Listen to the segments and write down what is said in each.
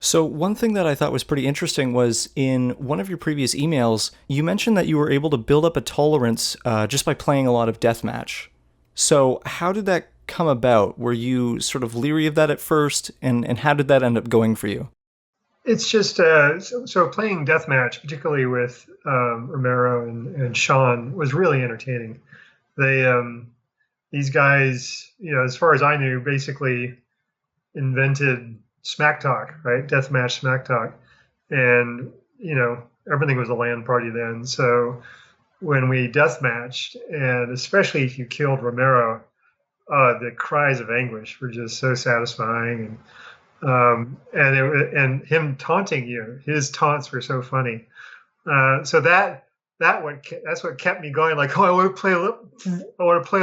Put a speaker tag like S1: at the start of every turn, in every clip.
S1: So, one thing that I thought was pretty interesting was in one of your previous emails, you mentioned that you were able to build up a tolerance just by playing a lot of deathmatch. So, how did that come about? Were you sort of leery of that at first, and how did that end up going for you?
S2: It's just so playing deathmatch, particularly with Romero and Sean, was really entertaining. They these guys, as far as I knew, basically invented smack talk, right? Deathmatch smack talk, and everything was a LAN party then. So when we deathmatched, and especially if you killed Romero, the cries of anguish were just so satisfying, and him taunting you, his taunts were so funny. So that's what kept me going. Like, oh, I want to play a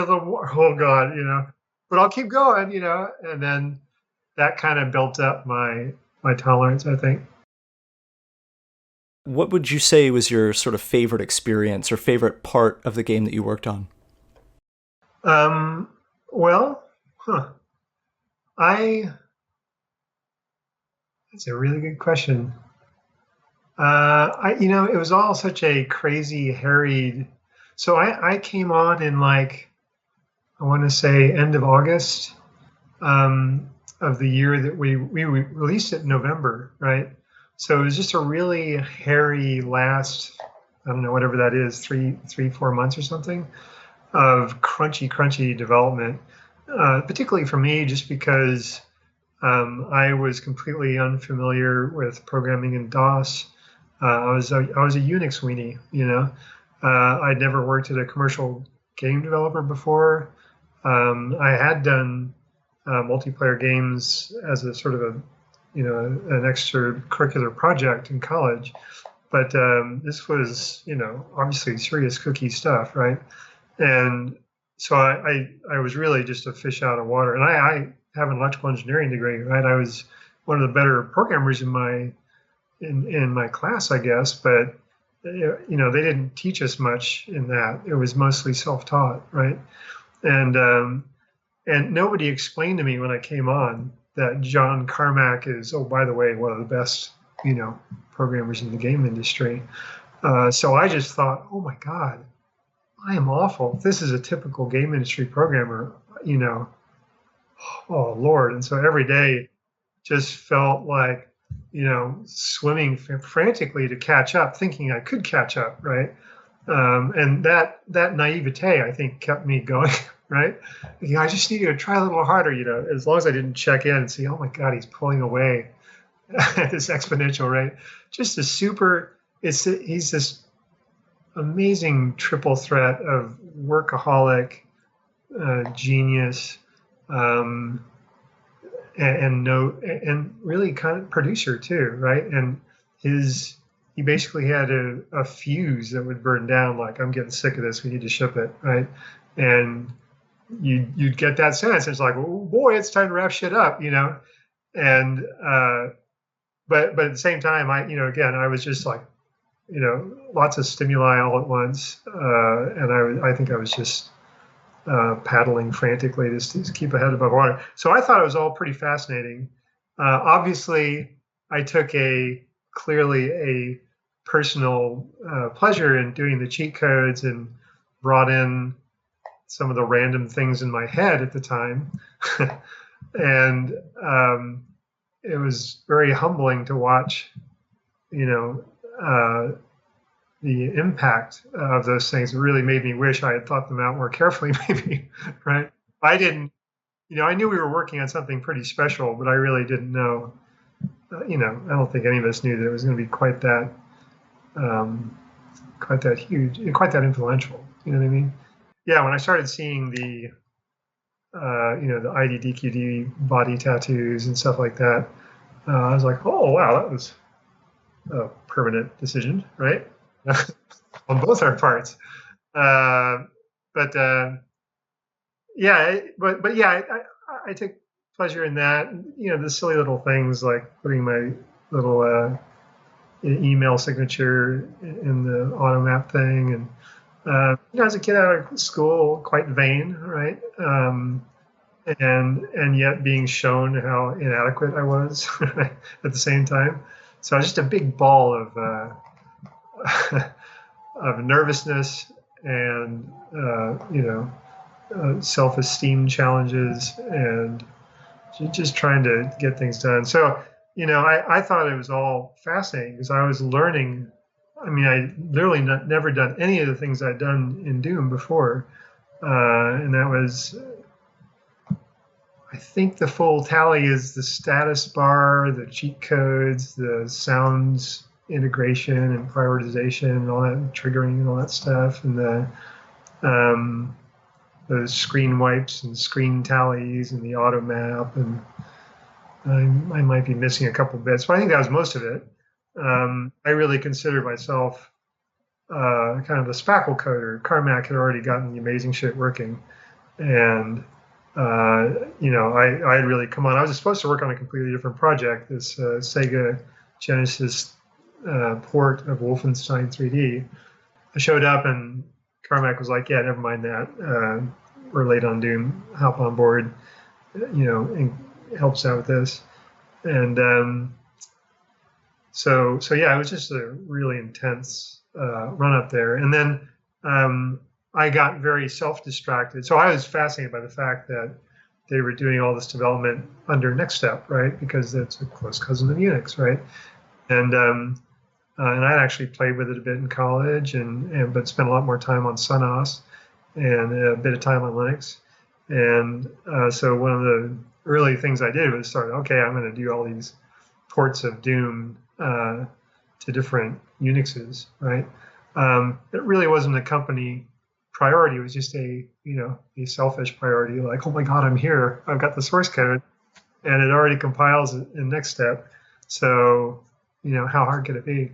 S2: little more. Oh God, but I'll keep going, and then that kind of built up my tolerance, I think.
S1: What would you say was your sort of favorite experience or favorite part of the game that you worked on?
S2: Um, well, I that's a really good question. It was all such a crazy, harried. So I came on in like I want to say end of August of the year that we released it in November, right? So it was just a really hairy last, I don't know, whatever that is, 4 months or something of crunchy development. Particularly for me, just because I was completely unfamiliar with programming in DOS. I was a Unix weenie, I'd never worked at a commercial game developer before. I had done multiplayer games as a sort of an extracurricular project in college, but this was obviously serious cookie stuff, right? And so I was really just a fish out of water, and I have an electrical engineering degree, right? I was one of the better programmers in my class, I guess, but they didn't teach us much in that. It was mostly self-taught, right? And and nobody explained to me when I came on that John Carmack is, oh, by the way, one of the best, programmers in the game industry. So I just thought, oh my God, I am awful. This is a typical game industry programmer, you know, oh Lord. And so every day just felt like, swimming frantically to catch up, thinking I could catch up, right? And that naivete, I think, kept me going, right? I just needed to try a little harder, as long as I didn't check in and see, oh my God, he's pulling away at this exponential rate. Just a super, he's this amazing triple threat of workaholic, genius, um, and no, and really kind of producer too, right? And his he basically had a fuse that would burn down. Like, I'm getting sick of this. We need to ship it, right? And you'd get that sense. It's like, oh boy, it's time to wrap shit up, And but at the same time, again, I was just like, lots of stimuli all at once, and I think I was just paddling frantically to keep a head above water. So I thought it was all pretty fascinating. Obviously, I took a clearly a personal pleasure in doing the cheat codes and brought in some of the random things in my head at the time. And it was very humbling to watch, you know, uh, the impact of those things. It really made me wish I had thought them out more carefully, maybe, right? I didn't, I knew we were working on something pretty special, but I really didn't know, I don't think any of us knew that it was going to be um, quite that huge, quite that influential. You know what I mean? Yeah, when I started seeing the IDDQD body tattoos and stuff like that, I was like, oh, wow, that was a permanent decision, right? On both our parts. Uh, but yeah, but yeah, I take pleasure in that. The silly little things like putting my little email signature in the automap thing, and as a kid out of school, quite vain, right? and yet being shown how inadequate I was at the same time. So I was just a big ball of nervousness and self-esteem challenges and just trying to get things done. So I thought it was all fascinating because I was learning. I mean, I literally never done any of the things I'd done in Doom before, and that was, I think the full tally is the status bar, the cheat codes, the sounds integration and prioritization, and all that triggering and all that stuff, and um, the screen wipes and screen tallies and the auto map, and I might be missing a couple bits, but I think that was most of it. I really consider myself kind of a spackle coder. Carmack had already gotten the amazing shit working, and I had really come on. I was supposed to work on a completely different project, this Sega Genesis port of Wolfenstein 3D. I showed up and Carmack was like, "Yeah, never mind that. We're late on Doom. Hop on board. And helps out with this." And so yeah, it was just a really intense run up there. And then I got very self-distracted. So I was fascinated by the fact that they were doing all this development under Next Step, right? Because it's a close cousin of Unix, right? And I actually played with it a bit in college, but spent a lot more time on Sunos and a bit of time on Linux. And so one of the early things I did was start, okay, I'm going to do all these ports of Doom to different Unixes, right? It really wasn't a company priority. It was just a selfish priority, like, oh my God, I'm here. I've got the source code, and it already compiles in Next Step. So, how hard could it be?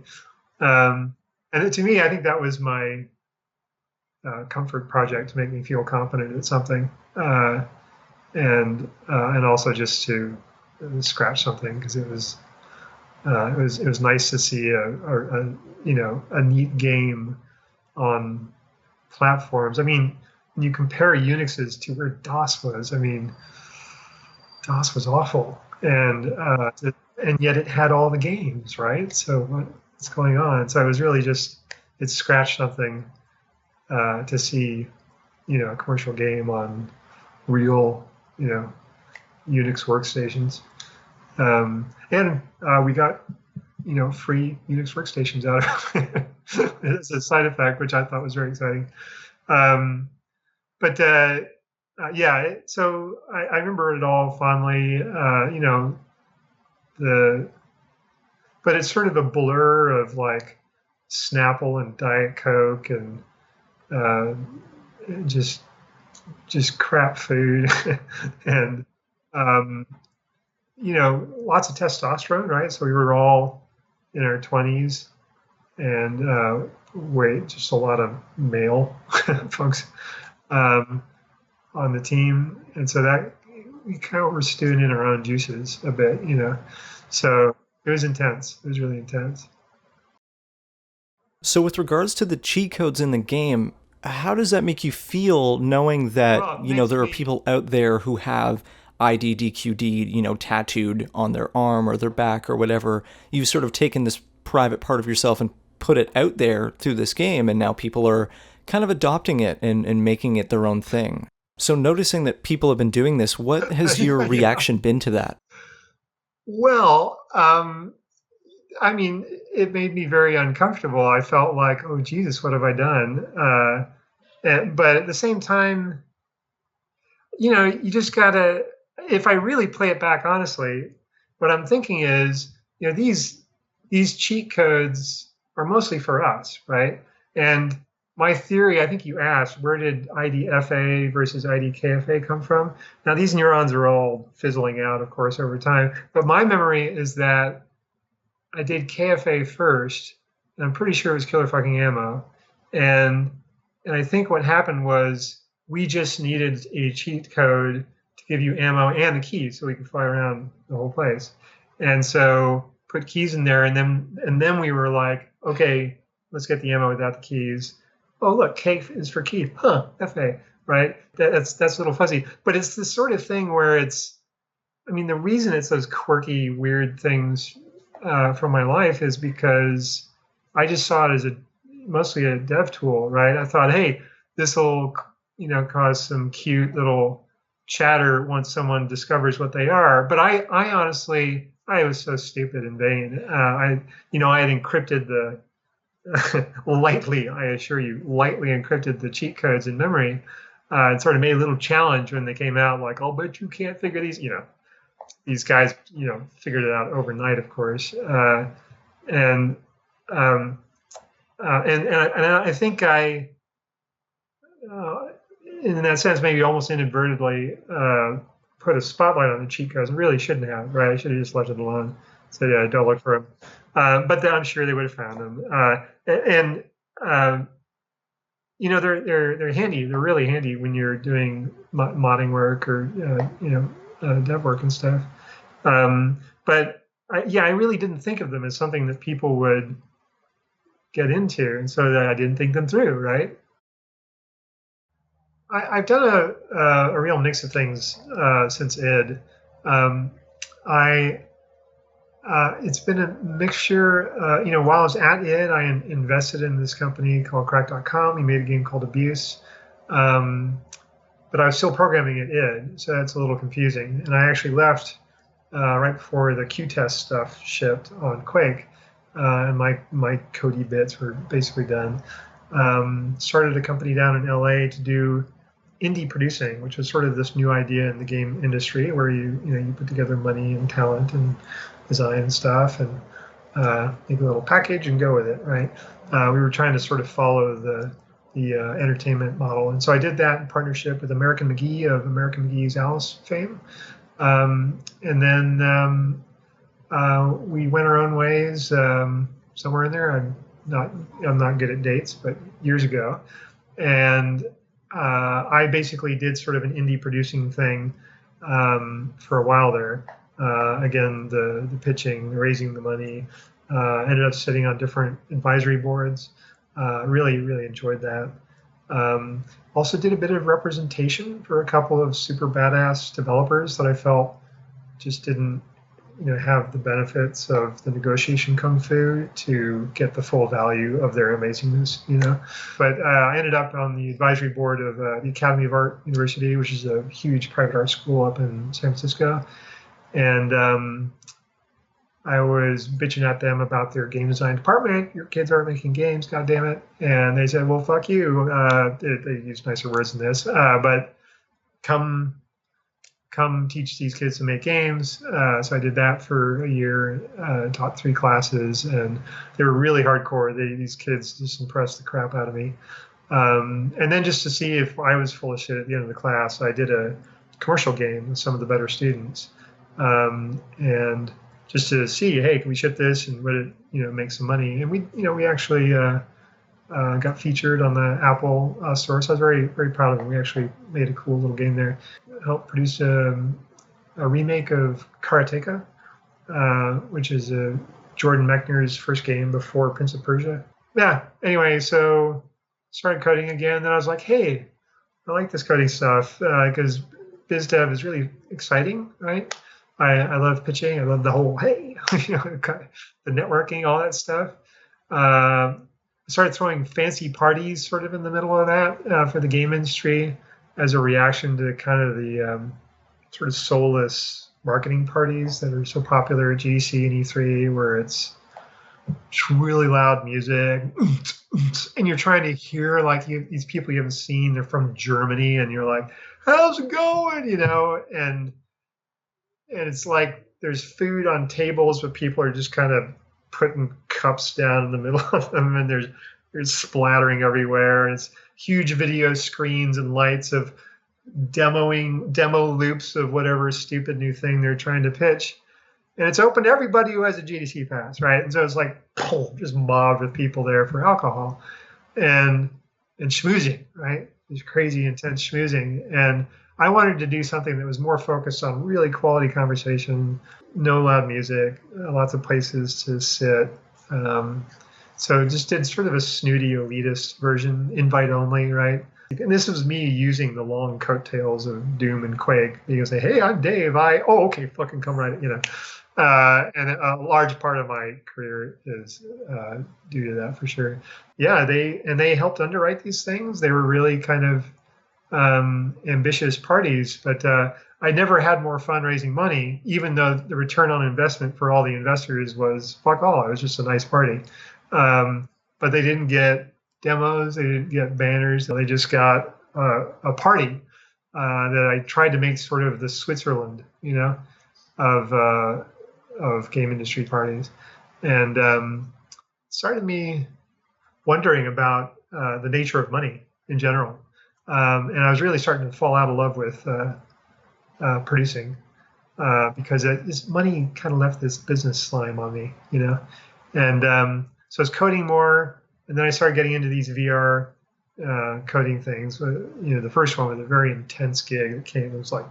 S2: And to me, I think that was my comfort project to make me feel confident at something, and also just to scratch something because it was nice to see a neat game on platforms. I mean, when you compare Unixes to where DOS was, I mean, DOS was awful, and yet it had all the games, right? So what's going on? So it was really just it scratched something to see, a commercial game on real, Unix workstations, and we got free Unix workstations out of it as a side effect, which I thought was very exciting. But yeah, so I remember it all fondly. But it's sort of a blur of like Snapple and Diet Coke and uh, just crap food and um, lots of testosterone, right? So we were all in our 20s and just a lot of male folks on the team, and so that we kind of were stewing in our own juices a bit, So it was intense. It was really intense.
S1: So, with regards to the cheat codes in the game, how does that make you feel knowing that,
S2: Well, it makes
S1: there are
S2: me
S1: people out there who have IDDQD, tattooed on their arm or their back or whatever? You've sort of taken this private part of yourself and put it out there through this game, and now people are kind of adopting it and making it their own thing. So, noticing that people have been doing this, what has your
S2: yeah.
S1: reaction been to that?
S2: Well, I mean, it made me very uncomfortable. I felt like, oh Jesus, what have I done? But at the same time, you just gotta. If I really play it back honestly, what I'm thinking is, these cheat codes are mostly for us, right? And my theory, I think you asked, where did IDFA versus IDKFA come from? Now these neurons are all fizzling out, of course, over time. But my memory is that I did KFA first, and I'm pretty sure it was killer fucking ammo. And I think what happened was we just needed a cheat code to give you ammo and the keys so we could fly around the whole place. And so put keys in there, and then we were like, okay, let's get the ammo without the keys. Oh look, K is for key. Huh, FA. right? That's a little fuzzy, but it's the sort of thing where I mean, the reason it's those quirky, weird things from my life is because I just saw it as mostly a dev tool, right? I thought, hey, this will, cause some cute little chatter once someone discovers what they are. But I honestly, I was so stupid and vain. I had encrypted lightly, I assure you, lightly encrypted the cheat codes in memory. And sort of made a little challenge when they came out, like, I'll bet you can't figure these guys, figured it out overnight, of course. And um, and I think uh, in that sense, maybe almost inadvertently put a spotlight on the cheat codes. I really shouldn't have, right? I should have just left it alone. So yeah, don't look for them. But then I'm sure they would have found them. And they're handy. They're really handy when you're doing modding work or dev work and stuff. But I really didn't think of them as something that people would get into, and so I didn't think them through. Right? I've done a real mix of things since ed. Um, I It's been a mixture. While I was at ed, I invested in this company called Crack.com. We made a game called Abuse. But I was still programming at id, so that's a little confusing. And I actually left right before the Q-test stuff shipped on Quake, and my Cody bits were basically done. Started a company down in LA to do indie producing, which was sort of this new idea in the game industry, where you put together money and talent and design and stuff, and make a little package and go with it, right? We were trying to sort of follow the entertainment model, and so I did that in partnership with American McGee of American McGee's Alice fame, and then we went our own ways somewhere in there. I'm not good at dates, but years ago, and I basically did sort of an indie producing thing for a while there. Again, the pitching, raising the money, ended up sitting on different advisory boards. Really, really enjoyed that. Also did a bit of representation for a couple of super badass developers that I felt just didn't have the benefits of the negotiation kung fu to get the full value of their amazingness. But I ended up on the advisory board of the Academy of Art University, which is a huge private art school up in San Francisco. And I was bitching at them about their game design department. Your kids aren't making games, God damn it. And they said, well, fuck you. They used nicer words than this, but come teach these kids to make games. So I did that for a year, taught 3 classes, and they were really hardcore. These kids just impressed the crap out of me. And then just to see if I was full of shit at the end of the class, I did a commercial game with some of the better students. And just to see, hey, can we ship this and would it, make some money? And we actually got featured on the Apple store, so I was very, very proud of it. We actually made a cool little game there. Helped produce a remake of Karateka, which is Jordan Mechner's first game before Prince of Persia. Yeah. Anyway, so started coding again. Then I was like, hey, I like this coding stuff because biz dev is really exciting, right? I love pitching. I love the whole hey, the networking, all that stuff. Started throwing fancy parties sort of in the middle of that for the game industry as a reaction to kind of the sort of soulless marketing parties that are so popular at GDC and E3, where it's really loud music, and you're trying to hear like these people you haven't seen. They're from Germany, and you're like, "How's it going?" And it's like there's food on tables, but people are just kind of putting cups down in the middle of them, and there's splattering everywhere, and it's huge video screens and lights of demo loops of whatever stupid new thing they're trying to pitch. And it's open to everybody who has a GDC pass, right? And so it's like just mobbed with people there for alcohol and schmoozing, right? This crazy intense schmoozing. And I wanted to do something that was more focused on really quality conversation, no loud music, lots of places to sit. So just did sort of a snooty elitist version, invite only, right? And this was me using the long coattails of Doom and Quake. You can say, "Hey, I'm Dave. Oh, okay, fucking come right," you know. And a large part of my career is due to that for sure. Yeah, they helped underwrite these things. They were really kind of ambitious parties, but I never had more fun raising money, even though the return on investment for all the investors was fuck all. It was just a nice party. But they didn't get demos, they didn't get banners, they just got a party that I tried to make sort of the Switzerland, you know, of game industry parties, and started me wondering about the nature of money in general. And I was really starting to fall out of love with producing because this money kind of left this business slime on me, you know. And so I was coding more, and then I started getting into these VR coding things. You know, the first one was a very intense gig that came. It was like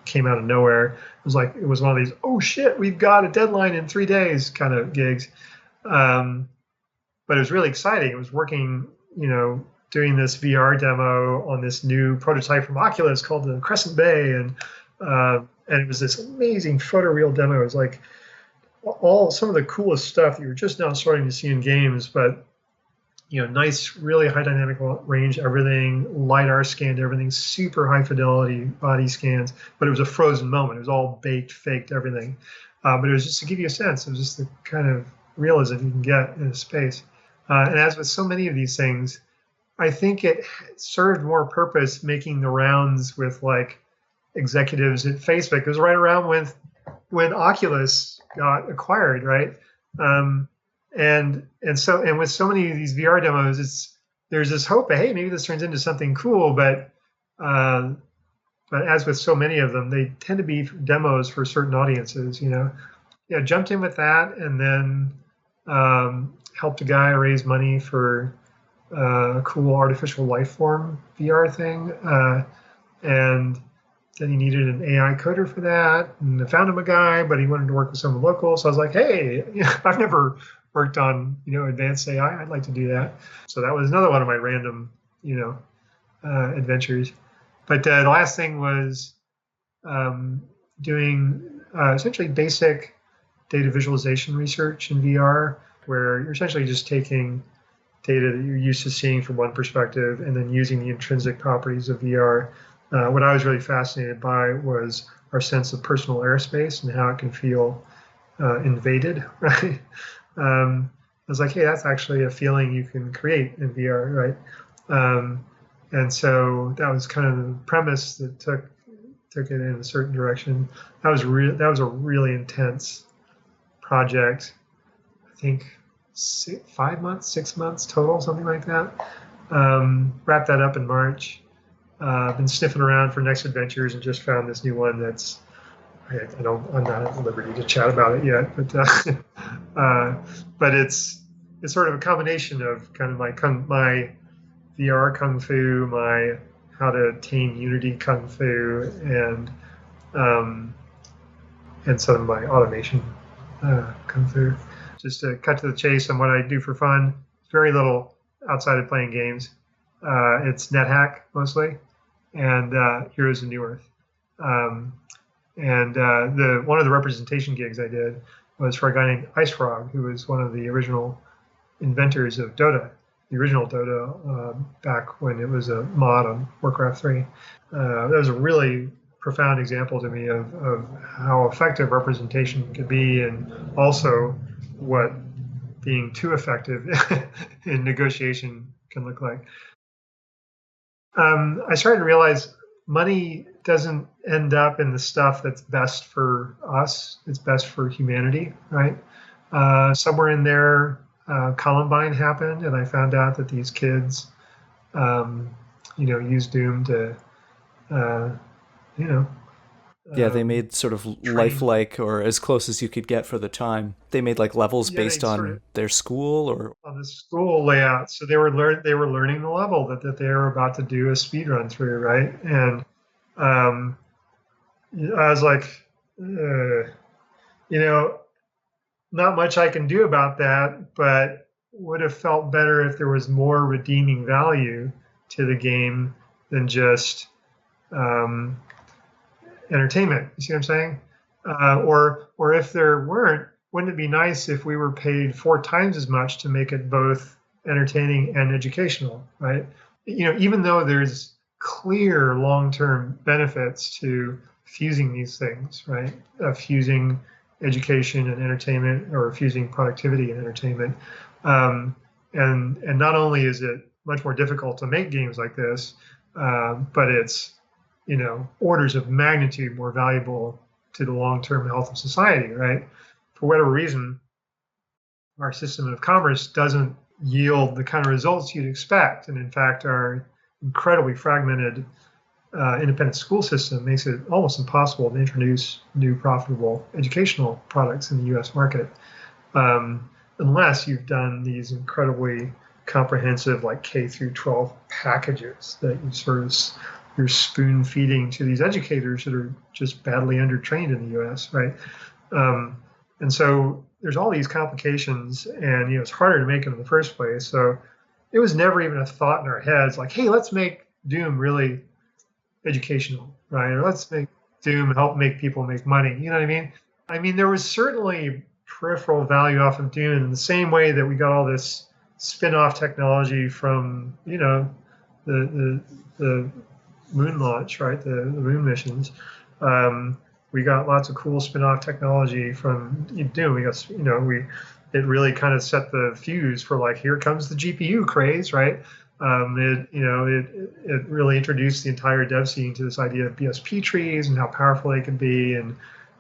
S2: came out of nowhere. It was one of these, oh shit, we've got a deadline in 3 days kind of gigs. But it was really exciting. It was working, you know, doing this VR demo on this new prototype from Oculus called the Crescent Bay, and it was this amazing photoreal demo. It was like all some of the coolest stuff that you're just now starting to see in games, but you know, nice, really high dynamic range, everything, LiDAR scanned everything, super high fidelity body scans, but it was a frozen moment. It was all baked, faked, everything. But it was just to give you a sense. It was just the kind of realism you can get in a space. And as with so many of these things, I think it served more purpose making the rounds with like executives at Facebook. It was right around when Oculus got acquired, right? And with so many of these VR demos, there's this hope that hey, maybe this turns into something cool. But as with so many of them, they tend to be demos for certain audiences. You know, yeah, jumped in with that, and then helped a guy raise money for a cool artificial life form VR thing, and then he needed an AI coder for that, and I found him a guy, but he wanted to work with someone local. So I was like, hey, you know, I've never worked on, you know, advanced AI. I'd like to do that. So that was another one of my random, you know, adventures. But the last thing was doing essentially basic data visualization research in VR, where you're essentially just taking data that you're used to seeing from one perspective and then using the intrinsic properties of VR. What I was really fascinated by was our sense of personal airspace and how it can feel invaded, right? I was like, hey, that's actually a feeling you can create in VR, right? And so that was kind of the premise that took it in a certain direction. That was a really intense project. I think 5 months, 6 months total, something like that. Wrapped that up in March. Been sniffing around for next adventures and just found this new one that's I'm not at liberty to chat about it yet, but it's sort of a combination of kind of my VR kung fu, my how to tame Unity kung fu, and some of my automation kung fu. Just to cut to the chase on what I do for fun, very little outside of playing games. It's NetHack mostly, and Heroes of New Earth. And one of the representation gigs I did was for a guy named Ice Frog, who was one of the original inventors of Dota, the original Dota, back when it was a mod on Warcraft 3. That was a really profound example to me of how effective representation could be, and also what being too effective in negotiation can look like. I started to realize money doesn't end up in the stuff that's best for us. It's best for humanity, right? Somewhere in there, Columbine happened, and I found out that these kids, use Doom to, you know,
S1: Yeah, they made sort of
S2: train.
S1: lifelike or as close as you could get for the time. They made like levels
S2: Yeah, they
S1: based
S2: sort of
S1: on their school or
S2: on the school layout. So they were learning the level that they were about to do a speed run through, right? And um, I was like, you know, not much I can do about that, but would have felt better if there was more redeeming value to the game than just um, entertainment. You see what I'm saying? Or if there weren't, wouldn't it be nice if we were paid 4 times as much to make it both entertaining and educational, right? Even though there's clear long-term benefits to fusing these things, right? Fusing education and entertainment, or fusing productivity and entertainment. Um, and not only is it much more difficult to make games like this, but it's orders of magnitude more valuable to the long-term health of society, right? For whatever reason, our system of commerce doesn't yield the kind of results you'd expect. And in fact, our incredibly fragmented independent school system makes it almost impossible to introduce new profitable educational products in the US market, unless you've done these incredibly comprehensive, like K through 12 packages that you're spoon feeding to these educators that are just badly undertrained in the US, right? And so there's all these complications, and it's harder to make them in the first place. So it was never even a thought in our heads like, hey, let's make Doom really educational, right? Or let's make Doom help make people make money. You know what I mean? I mean, there was certainly peripheral value off of Doom in the same way that we got all this spin-off technology from, the moon launch, right? The moon missions. We got lots of cool spin-off technology from Doom. We got, it really kind of set the fuse for like, here comes the GPU craze, right? It really introduced the entire dev scene to this idea of BSP trees and how powerful they can be. And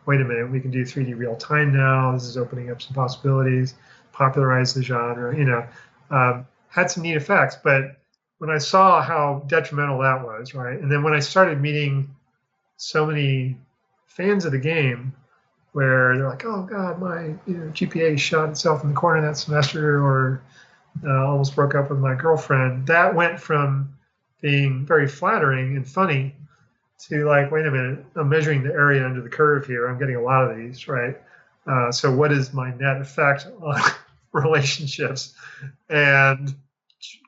S2: wait a minute, we can do 3D real time now. This is opening up some possibilities, popularized the genre, had some neat effects. But when I saw how detrimental that was, right? And then when I started meeting so many fans of the game where they're like, oh God, my GPA shot itself in the corner that semester, or almost broke up with my girlfriend. That went from being very flattering and funny to like, wait a minute, I'm measuring the area under the curve here. I'm getting a lot of these, right? So what is my net effect on relationships and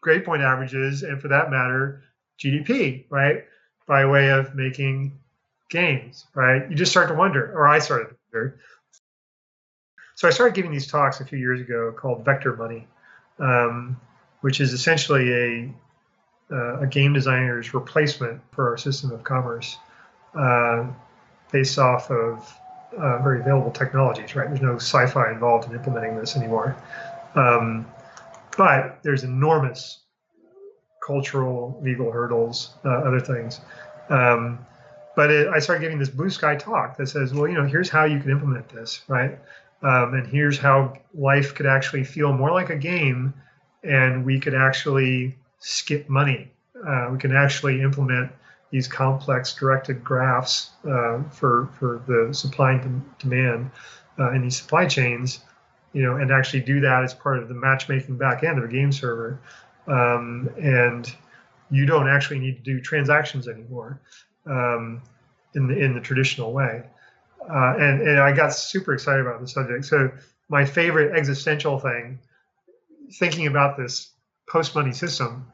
S2: grade point averages, and for that matter, GDP, right? By way of making games, right? You just start to wonder, or I started to wonder. So I started giving these talks a few years ago called Vector Money, which is essentially a game designer's replacement for our system of commerce, based off of very available technologies, right? There's no sci-fi involved in implementing this anymore. But there's enormous cultural, legal hurdles, other things. But I started giving this blue sky talk that says, well, here's how you can implement this, right? And here's how life could actually feel more like a game, and we could actually skip money. We can actually implement these complex directed graphs for the supply and demand in these supply chains, and actually do that as part of the matchmaking back end of a game server. And you don't actually need to do transactions anymore in the traditional way. And I got super excited about the subject. So my favorite existential thing, thinking about this post-money system,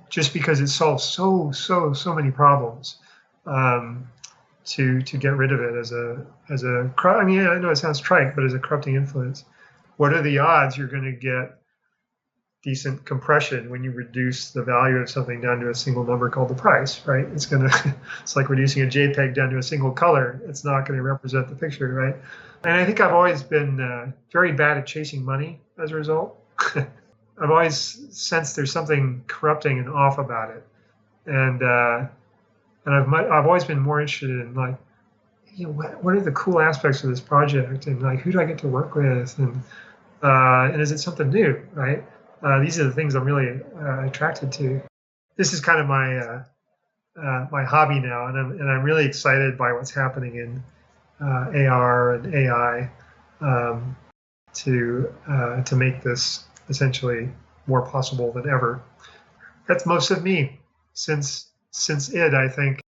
S2: just because it solves so many problems, to get rid of it as a I mean, I know it sounds trite, but as a corrupting influence. What are the odds you're going to get decent compression when you reduce the value of something down to a single number called the price, right? It's like reducing a JPEG down to a single color. It's not going to represent the picture, right? And I think I've always been very bad at chasing money as a result. I've always sensed there's something corrupting and off about it, and I've always been more interested in like, what are the cool aspects of this project, and like, who do I get to work with, and is it something new, right? These are the things I'm really attracted to. This is kind of my hobby now, and I'm really excited by what's happening in AR and AI, to make this essentially more possible than ever. That's most of me since id, I think.